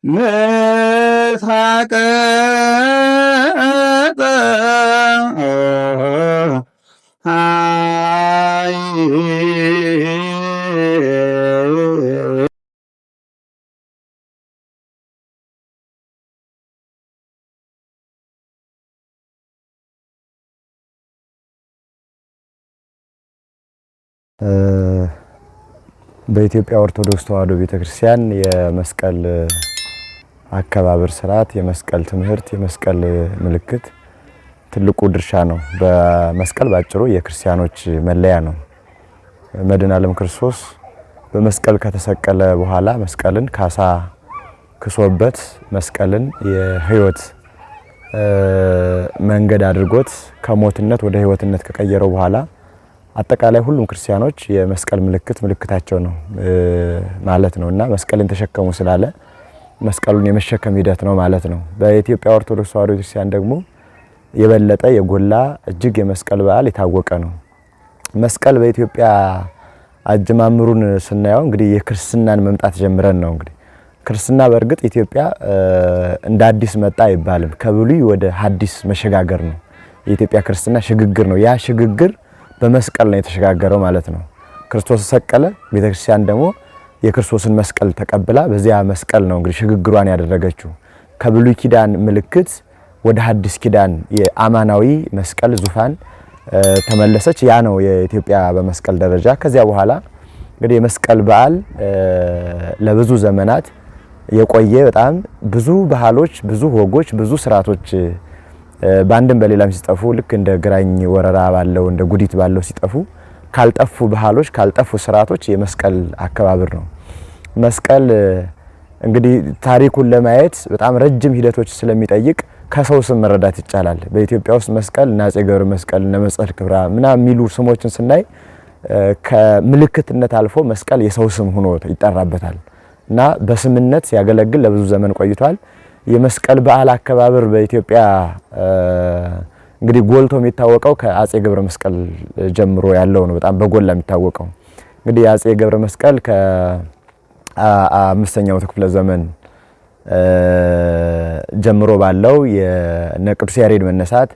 ምስራቅ በኢትዮጵያ ኦርቶዶክስ ተዋሕዶ ቤተክርስቲያን የመስቀል አከባበር ስርዓት፣ የመስቀል ትምህርት፣ የመስቀል ምልክት ትልቁ ድርሻ ነው። በመስቀል ባጭሩ የክርስቲያኖች መለያ ነው። መድኃኔ ዓለም ክርስቶስ በመስቀል ከተሰቀለ በኋላ መስቀልን ካሳ ክሶበት መስቀልን የሕይወት መንገድ አድርጎት ከሞትነት ወደ ሕይወትነት ከቀየረው በኋላ አጠቃላይ ሁሉም ክርስቲያኖች የመስቀል ምልክታቸው ነው ማለት ነውና መስቀልን ተሸከሙ ስላለ መስቀሉን የመሸከም ሂደት ነው ማለት ነው። በኢትዮጵያ ኦርቶዶክስ ተዋሕዶ ክርስቲያን ደግሞ የበለጠ የጎላ እጅግ የመስቀል በዓል የታወቀ ነው። መስቀል በኢትዮጵያ አጀማምሩን ስናየው እንግዲህ የክርስትናን መምጣት ጀምረን ነው። እንግዲህ ክርስትና በእርግጥ ኢትዮጵያ እንደ አዲስ መጣ አይባልም። ከብሉይ ወደ ሐዲስ መሸጋገር ነው። የኢትዮጵያ ክርስትና ሽግግር ነው። ያ ሽግግር በመስቀል ነው የተሸጋገረው ማለት ነው። ክርስቶስ ተሰቀለ፣ ቤተክርስቲያን ደግሞ የክርስቶስን መስቀል ተቀብላ በዚያ መስቀል ነው እንግዲህ ሽግግሯን ያደረገችው። ከብሉይ ኪዳን ምልክት ወደ ሐዲስ ኪዳን የአማናዊ መስቀል ዙፋን ተመለሰች። ያ ነው የኢትዮጵያ በመስቀል ደረጃ። ከዚያ በኋላ እንግዲህ የመስቀል በዓል ለብዙ ዘመናት የቆየ በጣም ብዙ ባህሎች፣ ብዙ ወጎች፣ ብዙ ስርዓቶች በአንድም በሌላም ሲጠፉ ልክ እንደ ግራኝ ወረራ ባለው እንደ ጉዲት ባለው ሲጠፉ ካልጠፉ ባህሎች ካልጠፉ ስርዓቶች የመስቀል አከባበር ነው። መስቀል እንግዲህ ታሪኩን ለማየት በጣም ረጅም ሂደቶች ስለሚጠይቅ ከሰው ስም መረዳት ይቻላል። በኢትዮጵያ ውስጥ መስቀል እና አፄ ገብረ መስቀል እና መጸል ክብራ ምናምን የሚሉ ስሞችን ስናይ ከምልክትነት አልፎ መስቀል የሰው ስም ሆኖ ይጠራበታል እና በስምነት ሲያገለግል ለብዙ ዘመን ቆይቷል። የመስቀል በዓል አከባበር በኢትዮጵያ እንግዲህ ጎልቶ የሚታወቀው ከአፄ ገብረ መስቀል ጀምሮ ያለው ነው። በጣም በጎላ የሚታወቀው እንግዲህ የአፄ ገብረ መስቀል ከ5ኛው ክፍለ ዘመን ጀምሮ ባለው የነ ቅዱስ ያሬድ መነሳት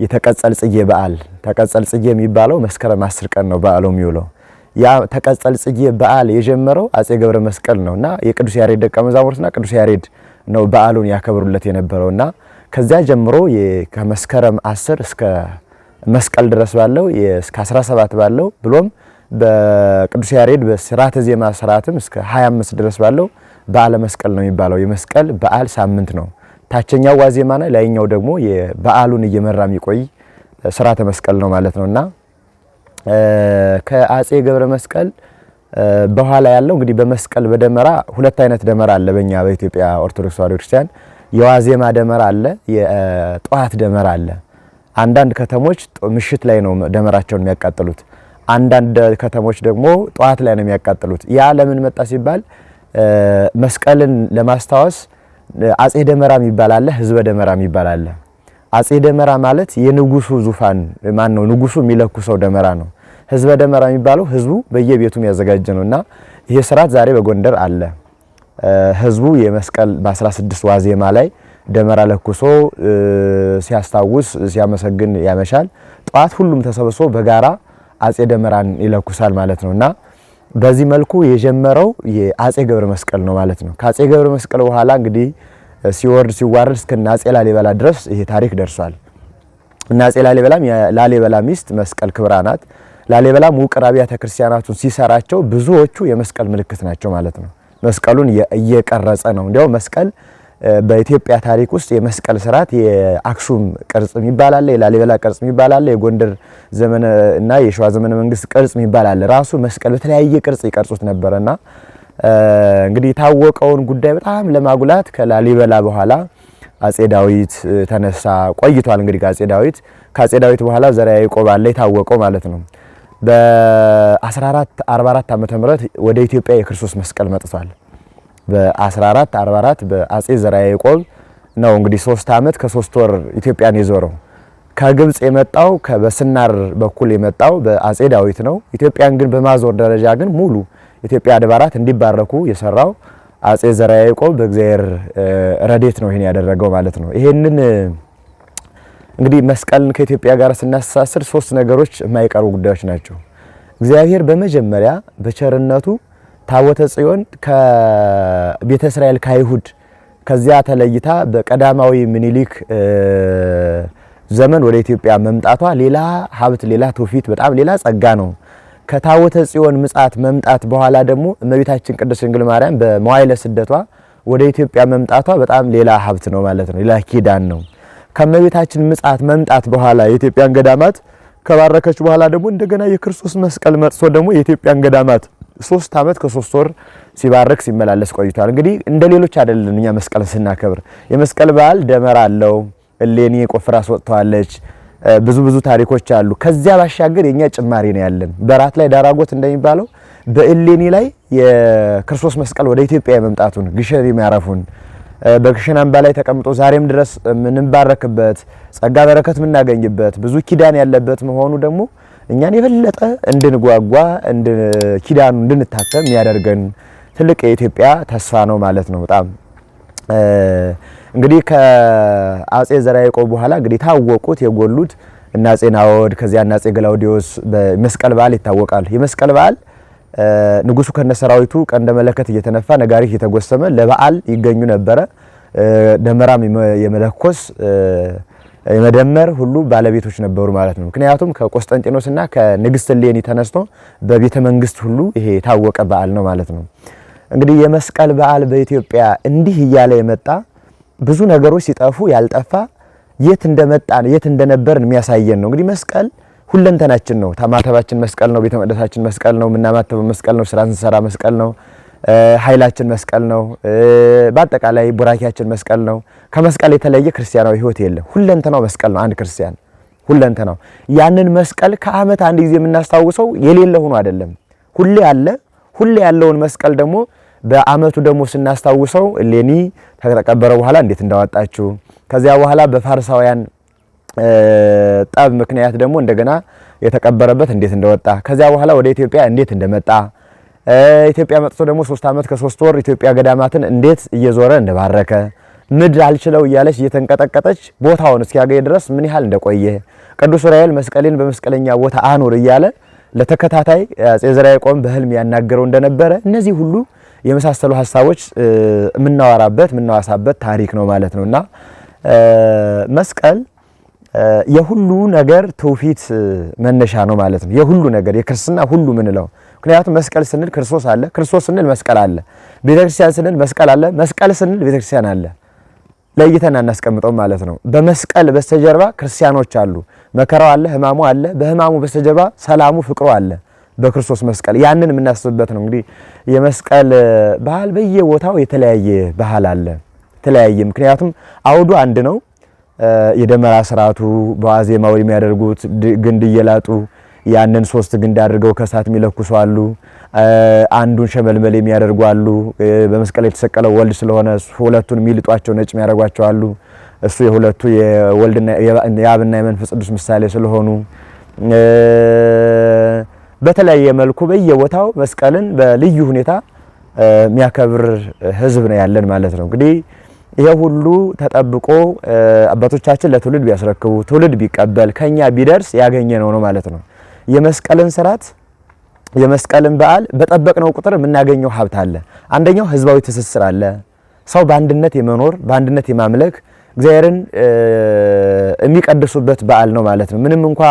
የተቀጸል ጽጌ በዓል ተቀጸል ጽጌ የሚባለው መስከረም 10 ቀን ነው በዓሉ የሚውለው። ያ ተቀጸል ጽጌ በዓል የጀመረው አፄ ገብረ መስቀል ነውና የቅዱስ ያሬድ ደቀ መዛሙርትና ቅዱስ ያሬድ ነው በዓሉን ያከብሩለት የነበረውና ከዚያ ጀምሮ ከመስከረም 10 እስከ መስቀል ድረስ ባለው እስከ 17 ባለው ብሎም በቅዱስ ያሬድ በስርዓተ ዜማ ስርዓትም እስከ 25 ድረስ ባለው በዓለ መስቀል ነው የሚባለው። የመስቀል በዓል ሳምንት ነው። ታችኛው ዋዜማና ላይኛው ደግሞ የበዓሉን እየመራ የሚቆይ ስርዓተ መስቀል ነው ማለት ነውና ከአፄ ገብረ መስቀል በኋላ ያለው እንግዲህ በመስቀል በደመራ ሁለት አይነት ደመራ አለ። በእኛ በኢትዮጵያ ኦርቶዶክስ ተዋሕዶ ክርስቲያን የዋዜማ ደመራ አለ፣ የጠዋት ደመራ አለ። አንዳንድ ከተሞች ምሽት ላይ ነው ደመራቸውን የሚያቃጥሉት። አንዳንድ ከተሞች ደግሞ ጠዋት ላይ ነው የሚያቃጥሉት። ያ ለምን መጣ ሲባል መስቀልን ለማስታወስ አፄ ደመራ የሚባል አለ፣ ህዝበ ደመራ የሚባል አለ። አፄ ደመራ ማለት የንጉሱ ዙፋን ማን ነው? ንጉሱ የሚለኩሰው ደመራ ነው። ህዝበ ደመራ የሚባለው ህዝቡ በየቤቱ የሚያዘጋጅ ነውና ይሄ ስርዓት ዛሬ በጎንደር አለ። ህዝቡ የመስቀል በ16 ዋዜማ ላይ ደመራ ለኩሶ ሲያስታውስ ሲያመሰግን ያመሻል። ጧት ሁሉም ተሰብስቦ በጋራ አፄ ደመራን ይለኩሳል ማለት ነውና በዚህ መልኩ የጀመረው የአፄ ገብረ መስቀል ነው ማለት ነው። ከአፄ ገብረ መስቀል በኋላ እንግዲህ ሲወርድ ሲዋረድ እስከ አፄ ላሊበላ ድረስ ይሄ ታሪክ ደርሷል። እና አፄ ላሊበላም የላሊበላ ሚስት መስቀል ክብራ ናት። ላሊበላም ውቅር አብያተ ክርስቲያናቱን ሲሰራቸው ብዙዎቹ የመስቀል ምልክት ናቸው ማለት ነው። መስቀሉን እየቀረጸ ነው። እንዲያው መስቀል በኢትዮጵያ ታሪክ ውስጥ የመስቀል ስርዓት የአክሱም ቅርጽ የሚባል አለ፣ የላሊበላ ቅርጽ የሚባል አለ፣ የጎንደር ዘመነ እና የሸዋ ዘመነ መንግስት ቅርጽ የሚባል አለ። ራሱ መስቀል በተለያየ ቅርጽ ይቀርጹት ነበርና እንግዲህ የታወቀውን ጉዳይ በጣም ለማጉላት ከላሊበላ በኋላ አፄ ዳዊት ተነሳ ቆይቷል። እንግዲህ ከአፄ ዳዊት በኋላ ዘርዓ ያዕቆብ አለ የታወቀው ማለት ነው። በ1444 ዓመተ ምህረት ወደ ኢትዮጵያ የክርስቶስ መስቀል መጥቷል። በ1444 በአፄ ዘርዓ ያዕቆብ ነው እንግዲህ 3 ዓመት ከ3 ወር ኢትዮጵያን የዞረው። ከግብጽ የመጣው በስናር በኩል የመጣው በአፄ ዳዊት ነው። ኢትዮጵያን ግን በማዞር ደረጃ ግን ሙሉ ኢትዮጵያ አድባራት እንዲባረኩ የሰራው አጼ ዘርዓ ያዕቆብ በእግዚአብሔር ረድኤት ነው ይሄን ያደረገው ማለት ነው። ይሄንን እንግዲህ መስቀልን ከኢትዮጵያ ጋር ስናስተሳስር ሶስት ነገሮች የማይቀሩ ጉዳዮች ናቸው። እግዚአብሔር በመጀመሪያ በቸርነቱ ታቦተ ጽዮን ከቤተ እስራኤል ከአይሁድ ከዚያ ተለይታ በቀዳማዊ ምኒልክ ዘመን ወደ ኢትዮጵያ መምጣቷ ሌላ ሀብት፣ ሌላ ትውፊት፣ በጣም ሌላ ጸጋ ነው። ከታቦተ ጽዮን ምጽአት መምጣት በኋላ ደግሞ እመቤታችን ቅድስት ድንግል ማርያም በመዋዕለ ስደቷ ወደ ኢትዮጵያ መምጣቷ በጣም ሌላ ሀብት ነው ማለት ነው። ሌላ ኪዳን ነው። ከእመቤታችን ምጽአት መምጣት በኋላ የኢትዮጵያን ገዳማት ከባረከች በኋላ ደግሞ እንደገና የክርስቶስ መስቀል መጥቶ ደግሞ የኢትዮጵያን ገዳማት 3 ዓመት ከ3 ወር ሲባርክ ሲመላለስ ቆይቷል። እንግዲህ እንደ ሌሎች አይደለም። እኛ መስቀል ስናከብር የመስቀል በዓል ደመራ አለው። እሌኒ ቆፍራ አስወጥተዋለች። ብዙ ታሪኮች አሉ። ከዚያ ባሻገር የኛ ጭማሪ ነው ያለን። በራት ላይ ዳራጎት እንደሚባለው በእሌኒ ላይ የክርስቶስ መስቀል ወደ ኢትዮጵያ የመምጣቱን ግሸን የሚያረፉን በግሸን አምባ ላይ ተቀምጦ ዛሬም ድረስ ምንባረክበት ጸጋ በረከት ምናገኝበት ብዙ ኪዳን ያለበት መሆኑ ደግሞ እኛን የበለጠ እንድንጓጓ ኪዳኑ እንድንታተም የሚያደርገን ትልቅ የኢትዮጵያ ተስፋ ነው ማለት ነው። በጣም እንግዲህ ከአጼ ዘርዓ ያዕቆብ በኋላ እንግዲህ ታወቁት የጎሉት እና አጼ ናዖድ ከዚያ እና አጼ ገላውዲዮስ በመስቀል በዓል ይታወቃል። የመስቀል በዓል ንጉሱ ከነሰራዊቱ ቀንደ መለከት እየተነፋ ነጋሪት እየተጎሰመ ለበዓል ይገኙ ነበረ። ደመራም የመለኮስ የመደመር ሁሉ ባለቤቶች ነበሩ ማለት ነው። ምክንያቱም ከቆስጠንጢኖስና ከንግስት እሌኒ ተነስቶ በቤተ መንግስት ሁሉ ይሄ የታወቀ በዓል ነው ማለት ነው። እንግዲህ የመስቀል በዓል በኢትዮጵያ እንዲህ እያለ የመጣ ብዙ ነገሮች ሲጠፉ ያልጠፋ የት እንደመጣን የት እንደነበርን የሚያሳየን ነው። እንግዲህ መስቀል ሁለንተናችን ነው። ማተባችን መስቀል ነው። ቤተ መቅደሳችን መስቀል ነው። ምናማተበው መስቀል ነው። ስራ ስንሰራ መስቀል ነው። ኃይላችን መስቀል ነው። በአጠቃላይ ቡራኪያችን መስቀል ነው። ከመስቀል የተለየ ክርስቲያናዊ ህይወት የለም። ሁለንተናው መስቀል ነው። አንድ ክርስቲያን ሁለንተናው ያንን መስቀል ከዓመት አንድ ጊዜ የምናስታውሰው የሌለ ሆኖ አይደለም። ሁሌ አለ። ሁሌ ያለውን መስቀል ደግሞ በአመቱ ደግሞ ስናስታውሰው እሌኒ ከተቀበረ በኋላ እንዴት እንዳወጣችው ከዚያ በኋላ በፋርሳውያን ጠብ ምክንያት ደግሞ እንደገና የተቀበረበት እንዴት እንደወጣ ከዚያ በኋላ ወደ ኢትዮጵያ እንዴት እንደመጣ ኢትዮጵያ መጥቶ ደግሞ 3 ዓመት ከ3 ወር ኢትዮጵያ ገዳማትን እንዴት እየዞረ እንደባረከ ምድር አልችለው እያለች እየተንቀጠቀጠች ቦታውን እስኪያገኝ ድረስ ምን ያህል እንደቆየ ቅዱስ ዑራኤል መስቀልን በመስቀለኛ ቦታ አኑር እያለ ለተከታታይ አጼ ዘርዓ ያዕቆብ በህልም ያናገረው እንደነበረ እነዚህ ሁሉ የመሳሰሉ ሐሳቦች የምናወራበት የምናዋሳበት ታሪክ ነው ማለት ነውና መስቀል የሁሉ ነገር ትውፊት መነሻ ነው ማለት ነው። የሁሉ ነገር የክርስትና ሁሉ ምንለው ምክንያቱም መስቀል ስንል ክርስቶስ አለ፣ ክርስቶስ ስንል መስቀል አለ፣ ቤተክርስቲያን ስንል መስቀል አለ፣ መስቀል ስንል ቤተክርስቲያን አለ። ለይተን አናስቀምጠው ማለት ነው። በመስቀል በስተጀርባ ክርስቲያኖች አሉ፣ መከራው አለ፣ ህማሙ አለ። በህማሙ በስተጀርባ ሰላሙ ፍቅሩ አለ በክርስቶስ መስቀል። ያንን የምናስብበት ነው። እንግዲህ የመስቀል ባህል በየቦታው የተለያየ ባህል አለ፣ የተለያየ ምክንያቱም አውዱ አንድ ነው። የደመራ ስርዓቱ በዋዜማው የሚያደርጉት ግንድ እየላጡ ያንን 3 ግንድ አድርገው ከሳት የሚለኩሱ አሉ። አንዱን ሸመልመል የሚያደርጉ አሉ። በመስቀል የተሰቀለው ወልድ ስለሆነ ሁለቱን የሚልጧቸው ነጭ የሚያደርጓቸው አሉ። እሱ የሁለቱ የወልድና የአብና የመንፈስ ቅዱስ ምሳሌ ስለሆኑ በተለያየ መልኩ በየቦታው መስቀልን በልዩ ሁኔታ የሚያከብር ህዝብ ነው ያለን ማለት ነው። እንግዲህ ይሄ ሁሉ ተጠብቆ አባቶቻችን ለትውልድ ቢያስረክቡ ትውልድ ቢቀበል ከኛ ቢደርስ ያገኘነው ነው ማለት ነው። የመስቀልን ስርዓት የመስቀልን በዓል በጠበቅነው ቁጥር የምናገኘው ሀብት አለ። አንደኛው ህዝባዊ ትስስር አለ። ሰው በአንድነት የመኖር በአንድነት የማምለክ እግዚአብሔርን የሚቀድሱበት በዓል ነው ማለት ነው። ምንም እንኳ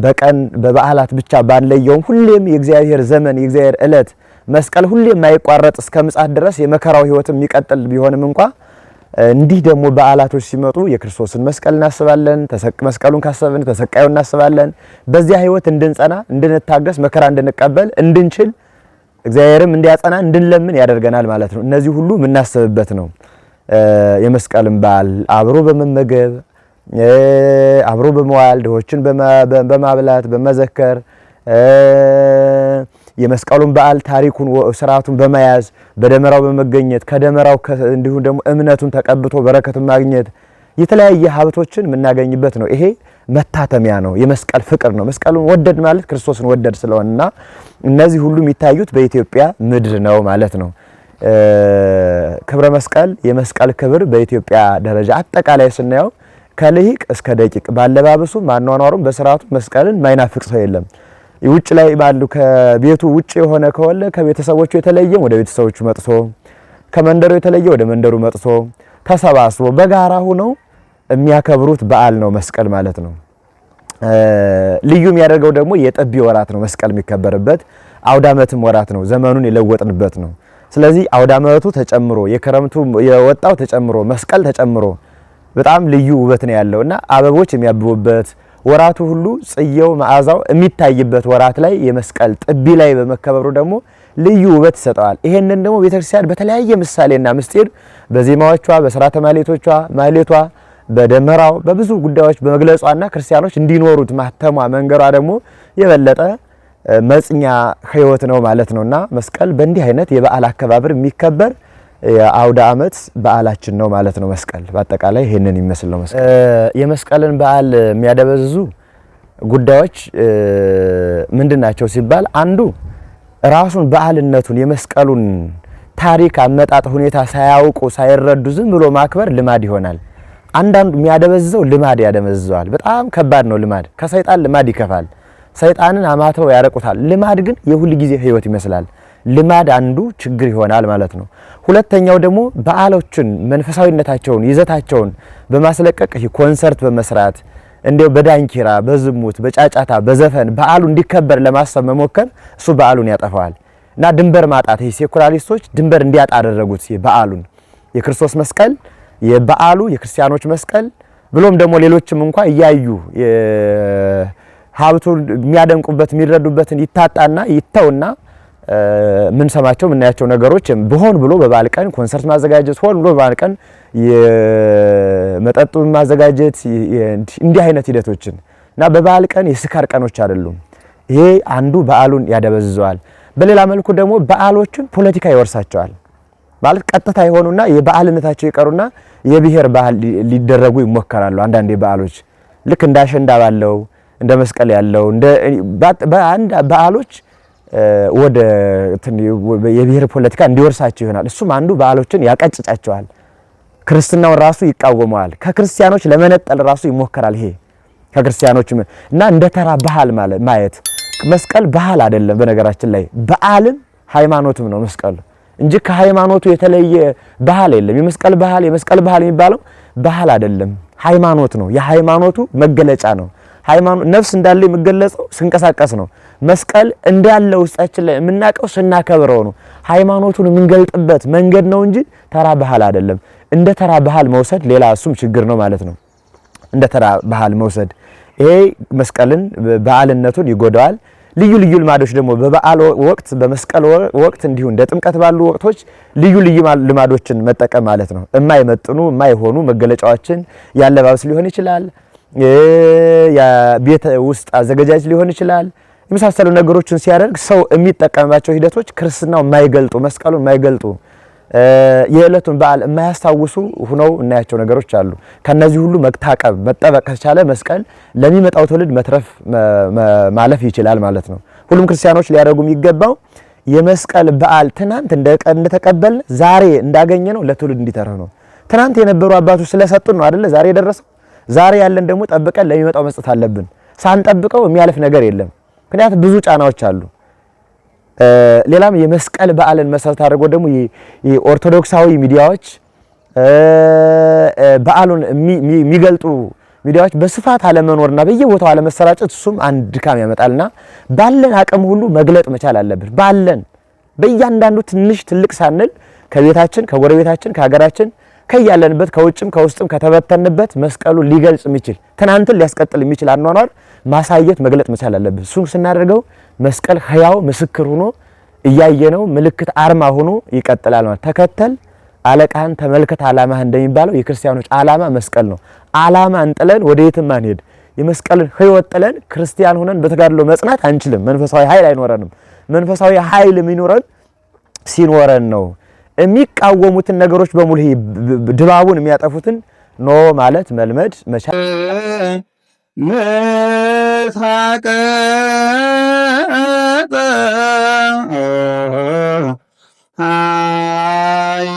በቀን በበዓላት ብቻ ባንለየውም ሁሌም የእግዚአብሔር ዘመን የእግዚአብሔር ዕለት መስቀል ሁሌም የማይቋረጥ እስከ ምጽአት ድረስ የመከራው ህይወት የሚቀጥል ቢሆንም እንኳ እንዲህ ደግሞ በዓላቶች ሲመጡ የክርስቶስን መስቀል እናስባለን። መስቀሉን ካሰብን ተሰቃዩን እናስባለን። በዚያ ህይወት እንድንጸና እንድንታገስ መከራ እንድንቀበል እንድንችል እግዚአብሔርም እንዲያጸና እንድንለምን ያደርገናል ማለት ነው። እነዚህ ሁሉ የምናስብበት ነው። የመስቀልን በዓል አብሮ በመመገብ አብሮ በመዋል ድሆችን በማብላት በመዘከር የመስቀሉን በዓል ታሪኩን ስርዓቱን በመያዝ በደመራው በመገኘት ከደመራው እንዲሁም ደግሞ እምነቱን ተቀብቶ በረከቱን ማግኘት የተለያየ ሀብቶችን የምናገኝበት ነው። ይሄ መታተሚያ ነው። የመስቀል ፍቅር ነው። መስቀሉን ወደድ ማለት ክርስቶስን ወደድ ስለሆነና እነዚህ ሁሉ የሚታዩት በኢትዮጵያ ምድር ነው ማለት ነው። ክብረ መስቀል የመስቀል ክብር በኢትዮጵያ ደረጃ አጠቃላይ ስናየው ከልሂቅ እስከ ደቂቅ ባለባበሱ ማኗኗሩም በስርዓቱ መስቀልን ማይናፍቅ ሰው የለም። ውጭ ላይ ባሉ ከቤቱ ውጭ የሆነ ከወለ ከቤተሰቦቹ የተለየ ወደ ቤተሰቦቹ መጥቶ ከመንደሩ የተለየ ወደ መንደሩ መጥቶ ተሰባስቦ በጋራ ሆነው የሚያከብሩት በዓል ነው መስቀል ማለት ነው። ልዩ የሚያደርገው ደግሞ የጠቢ ወራት ነው መስቀል የሚከበርበት፣ አውዳመትም ወራት ነው፣ ዘመኑን የለወጥንበት ነው። ስለዚህ አውዳመቱ ተጨምሮ የክረምቱ የወጣው ተጨምሮ መስቀል ተጨምሮ በጣም ልዩ ውበት ነው ያለውና አበቦች የሚያብቡበት ወራቱ ሁሉ ጽየው መዓዛው የሚታይበት ወራት ላይ የመስቀል ጥቢ ላይ በመከበሩ ደግሞ ልዩ ውበት ይሰጠዋል። ይሄንን ደግሞ ቤተክርስቲያን በተለያየ ምሳሌና ምስጢር በዜማዎቿ በሥርዓተ ማህሌቶቿ ማህሌቷ በደመራው በብዙ ጉዳዮች በመግለጿና ክርስቲያኖች እንዲኖሩት ማተሟ መንገሯ ደግሞ የበለጠ መጽኛ ሕይወት ነው ማለት ነውና መስቀል በእንዲህ አይነት የበዓል አከባበር የሚከበር የአውደ ዓመት በዓላችን ነው ማለት ነው። መስቀል በአጠቃላይ ይሄንን ይመስል ነው። መስቀል የመስቀልን በዓል የሚያደበዝዙ ጉዳዮች ምንድናቸው ሲባል አንዱ ራሱን በዓልነቱን የመስቀሉን ታሪክ አመጣጥ ሁኔታ ሳያውቁ ሳይረዱ ዝም ብሎ ማክበር ልማድ ይሆናል። አንዳንዱ የሚያደበዝዘው ልማድ ያደበዝዘዋል። በጣም ከባድ ነው ልማድ። ከሰይጣን ልማድ ይከፋል። ሰይጣንን አማተው ያረቁታል። ልማድ ግን የሁል ጊዜ ሕይወት ይመስላል። ልማድ አንዱ ችግር ይሆናል ማለት ነው። ሁለተኛው ደግሞ በዓሎችን መንፈሳዊነታቸውን ይዘታቸውን በማስለቀቅ ኮንሰርት በመስራት እንዲያው በዳንኪራ በዝሙት በጫጫታ በዘፈን በዓሉ እንዲከበር ለማሰብ መሞከር እሱ በዓሉን ያጠፋዋል እና ድንበር ማጣት ሴኩላሪስቶች ድንበር እንዲያጣ አደረጉት። በዓሉን የክርስቶስ መስቀል የበዓሉ የክርስቲያኖች መስቀል ብሎም ደግሞ ሌሎችም እንኳን እያዩ ሀብቱን የሚያደንቁበት የሚረዱበትን ይታጣና ይተውና ምን ሰማቸው ምን ያያቸው ነገሮች በሆን ብሎ በበዓል ቀን ኮንሰርት ማዘጋጀት ሆን ብሎ በበዓል ቀን የመጠጡ ማዘጋጀት እንዲህ አይነት ሂደቶችን እና በበዓል ቀን የስካር ቀኖች አይደሉም። ይሄ አንዱ በዓሉን ያደበዝዘዋል። በሌላ መልኩ ደግሞ በዓሎችን ፖለቲካ ይወርሳቸዋል። ማለት ቀጥታ የሆኑና የበዓልነታቸው ይቀሩና የብሔር በዓል ሊደረጉ ይሞከራሉ። አንዳንድ በዓሎች ልክ እንደ አሸንዳ ባለው እንደ መስቀል ያለው እንደ በአንድ በዓሎች ወደ የብሔር ፖለቲካ እንዲወርሳቸው ይሆናል። እሱም አንዱ በዓሎችን ያቀጭጫቸዋል። ክርስትናውን ራሱ ይቃወመዋል። ከክርስቲያኖች ለመነጠል ራሱ ይሞከራል። ይሄ ከክርስቲያኖች እና እንደ ተራ ባህል ማለት ማየት መስቀል ባህል አይደለም። በነገራችን ላይ በዓልም ሃይማኖትም ነው መስቀል እንጂ ከሃይማኖቱ የተለየ ባህል የለም። የመስቀል ባህል የሚባለው ባህል አይደለም፣ ሃይማኖት ነው። የሃይማኖቱ መገለጫ ነው። ሃይማኖት ነፍስ እንዳለ የሚገለጸው ስንቀሳቀስ ነው። መስቀል እንዳለ ውስጣችን ላይ የምናቀው ስናከብረው ነው። ሃይማኖቱን የምንገልጥበት መንገድ ነው እንጂ ተራ ባህል አይደለም። እንደ ተራ ባህል መውሰድ ሌላ እሱም ችግር ነው ማለት ነው። እንደ ተራ ባህል መውሰድ ይሄ መስቀልን በዓልነቱን ይጎዳዋል። ልዩ ልዩ ልማዶች ደግሞ በበዓል ወቅት በመስቀል ወቅት እንዲሁ እንደ ጥምቀት ባሉ ወቅቶች ልዩ ልዩ ልማዶችን መጠቀም ማለት ነው። የማይመጥኑ የማይሆኑ መገለጫዎችን ያለባበስ ሊሆን ይችላል፣ የቤት ውስጥ አዘገጃጅ ሊሆን ይችላል። የመሳሰሉ ነገሮችን ሲያደርግ ሰው የሚጠቀምባቸው ሂደቶች ክርስትናው የማይገልጡ መስቀሉን የማይገልጡ የዕለቱን በዓል የማያስታውሱ ሆነው እናያቸው ነገሮች አሉ። ከነዚህ ሁሉ መታቀብ መጠበቅ ከቻለ መስቀል ለሚመጣው ትውልድ መትረፍ ማለፍ ይችላል ማለት ነው። ሁሉም ክርስቲያኖች ሊያደርጉ የሚገባው የመስቀል በዓል ትናንት እንደተቀበልን ዛሬ እንዳገኘ ነው ለትውልድ እንዲተርፍ ነው። ትናንት የነበሩ አባቶች ስለሰጡን ነው አይደለ ዛሬ የደረሰው። ዛሬ ያለን ደግሞ ጠብቀን ለሚመጣው መስጠት አለብን። ሳንጠብቀው የሚያልፍ ነገር የለም። ምክንያቱም ብዙ ጫናዎች አሉ። ሌላም የመስቀል በዓልን መሰረት አድርጎ ደግሞ የኦርቶዶክሳዊ ሚዲያዎች በዓሉን የሚገልጡ ሚዲያዎች በስፋት አለመኖርና በየቦታው አለመሰራጨት እሱም አንድ ድካም ያመጣልና ባለን አቅም ሁሉ መግለጥ መቻል አለብን። ባለን በእያንዳንዱ ትንሽ ትልቅ ሳንል ከቤታችን ከጎረቤታችን ከሀገራችን ከያለንበት ከውጭም ከውስጥም ከተበተንበት መስቀሉን ሊገልጽ የሚችል ትናንትን ሊያስቀጥል የሚችል አኗኗር ማሳየት መግለጥ መቻል አለብን። እሱን ስናደርገው መስቀል ሕያው ምስክር ሆኖ እያየነው ምልክት አርማ ሆኖ ይቀጥላል ማለት። ተከተል አለቃህን ተመልከት ዓላማህ እንደሚባለው የክርስቲያኖች ዓላማ መስቀል ነው። ዓላማ እንጥለን ወደ የትም አንሄድ። የመስቀልን ሕይወት ጥለን ክርስቲያን ሆነን በተጋድሎ መጽናት አንችልም። መንፈሳዊ ኃይል አይኖረንም። መንፈሳዊ ኃይል የሚኖረን ሲኖረን ነው። የሚቃወሙትን ነገሮች በሙሉ ድባቡን የሚያጠፉትን ኖ ማለት መልመድ መቻል አይ